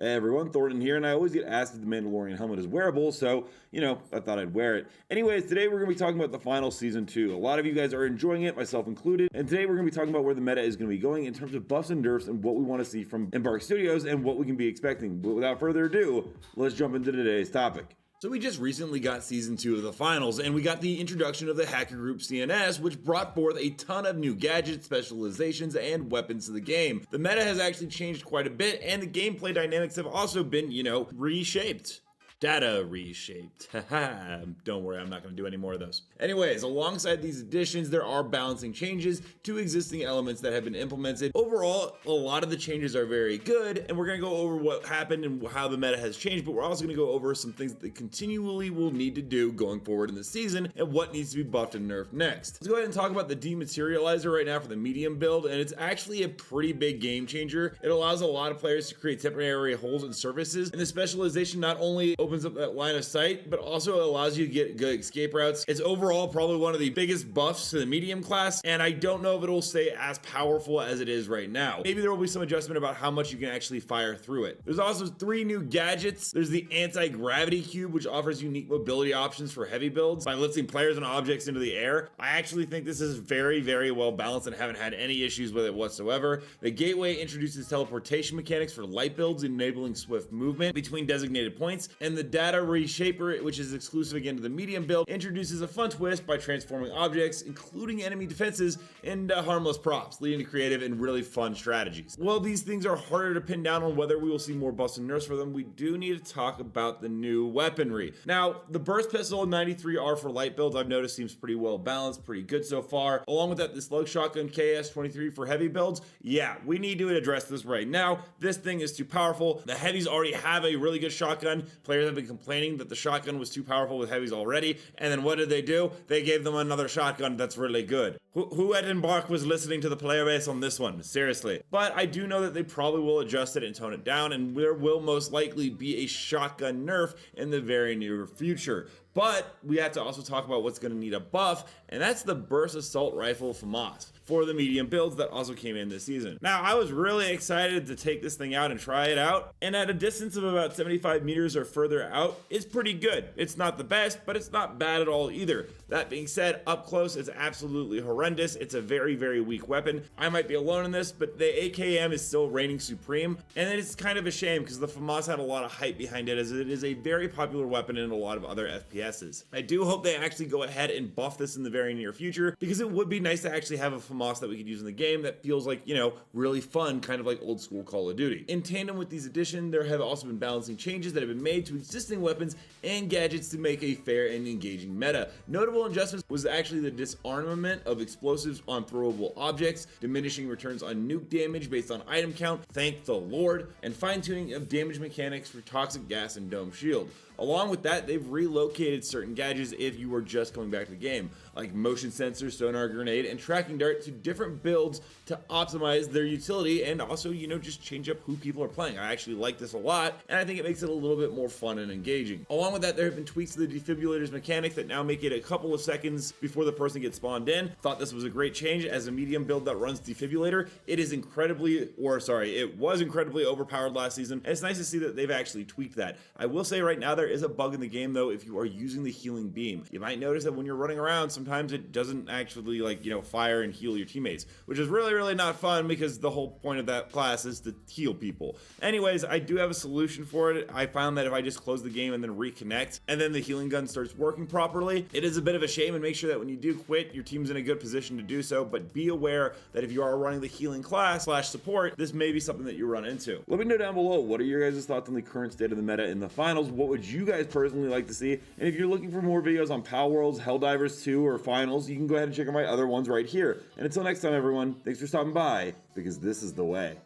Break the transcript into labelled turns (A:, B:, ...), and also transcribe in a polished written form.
A: Hey everyone, Thornton here, and I always get asked if the Mandalorian helmet is wearable, so, I thought I'd wear it. Anyways, today we're going to be talking about the final Season 2. A lot of you guys are enjoying it, myself included, and today we're going to be talking about where the meta is going to be going in terms of buffs and nerfs and what we want to see from Embark Studios and what we can be expecting. But without further ado, let's jump into today's topic.
B: So we just recently got Season 2 of the finals, and we got the introduction of the hacker group CNS, which brought forth a ton of new gadgets, specializations, and weapons to the game. The meta has actually changed quite a bit, and the gameplay dynamics have also been, reshaped. Data reshaped. Haha, don't worry, I'm not going to do any more of those. Anyways, alongside these additions, there are balancing changes to existing elements that have been implemented. Overall, a lot of the changes are very good, and we're going to go over what happened and how the meta has changed, but we're also going to go over some things that they continually will need to do going forward in the season and what needs to be buffed and nerfed next. Let's go ahead and talk about the dematerializer right now for the medium build, and it's actually a pretty big game changer. It allows a lot of players to create temporary holes in surfaces, and the specialization not only opens up that line of sight, but also allows you to get good escape routes. It's overall probably one of the biggest buffs to the medium class, and I don't know if it'll stay as powerful as it is right now. Maybe there will be some adjustment about how much you can actually fire through it. There's also 3 new gadgets. There's the anti-gravity cube, which offers unique mobility options for heavy builds by lifting players and objects into the air. I actually think this is very, very well balanced and haven't had any issues with it whatsoever. The gateway introduces teleportation mechanics for light builds, enabling swift movement between designated points, and the data reshaper, which is exclusive again to the medium build, introduces a fun twist by transforming objects, including enemy defenses, into harmless props, leading to creative and really fun strategies. While these things are harder to pin down on whether we will see more buffs and nerfs for them, we do need to talk about the new weaponry. Now, the burst pistol 93R for light builds I've noticed seems pretty well balanced, pretty good so far. Along with that, the slug shotgun KS-23 for heavy builds, yeah, we need to address this right now. This thing is too powerful. The heavies already have a really good shotgun. Players have been complaining that the shotgun was too powerful with heavies already, and then what did they do? They gave them another shotgun that's really good. Who at Embark was listening to the player base on this one? Seriously. But I do know that they probably will adjust it and tone it down, and there will most likely be a shotgun nerf in the very near future. But we have to also talk about what's going to need a buff, and that's the burst assault rifle Famas for the medium builds that also came in this season. Now, I was really excited to take this thing out and try it out, and at a distance of about 75 meters or further out, it's pretty good. It's not the best, but it's not bad at all either. That being said, up close, it's absolutely horrendous. It's a very, very weak weapon. I might be alone in this, but the AKM is still reigning supreme, and it's kind of a shame because the Famas had a lot of hype behind it, as it is a very popular weapon in a lot of other FPSs. I do hope they actually go ahead and buff this in the very near future, because it would be nice to actually have a Famas that we could use in the game that feels like, really fun, kind of like old school Call of Duty. In tandem with these additions, there have also been balancing changes that have been made to existing weapons and gadgets to make a fair and engaging meta. Notable adjustments was actually the disarmament of explosives on throwable objects, diminishing returns on nuke damage based on item count, thank the Lord, and fine-tuning of damage mechanics for toxic gas and dome shield. Along with that, they've relocated certain gadgets if you were just coming back to the game, like motion sensor, sonar grenade, and tracking dart to different builds to optimize their utility and also, just change up who people are playing. I actually like this a lot, and I think it makes it a little bit more fun and engaging. Along with that, there have been tweaks to the defibrillators mechanic that now make it a couple of seconds before the person gets spawned in. Thought this was a great change. As a medium build that runs defibrillator, it was incredibly overpowered last season, and it's nice to see that they've actually tweaked that. I will say right now, there is a bug in the game though if you are using the healing beam. You might notice that when you're running around, sometimes it doesn't actually fire and heal your teammates, which is really, really not fun because the whole point of that class is to heal people. Anyways, I do have a solution for it. I found that if I just close the game and then reconnect, and then the healing gun starts working properly, it is a bit of a shame, and make sure that when you do quit, your team's in a good position to do so, but be aware that if you are running the healing class / support, this may be something that you run into.
A: Let me know down below, what are your guys' thoughts on the current state of the meta in the finals? What would you guys personally like to see? And if you're looking for more videos on Pal Worlds, Helldivers 2, or finals, you can go ahead and check out my other ones right here. And until next time, everyone, thanks for stopping by, because this is the way.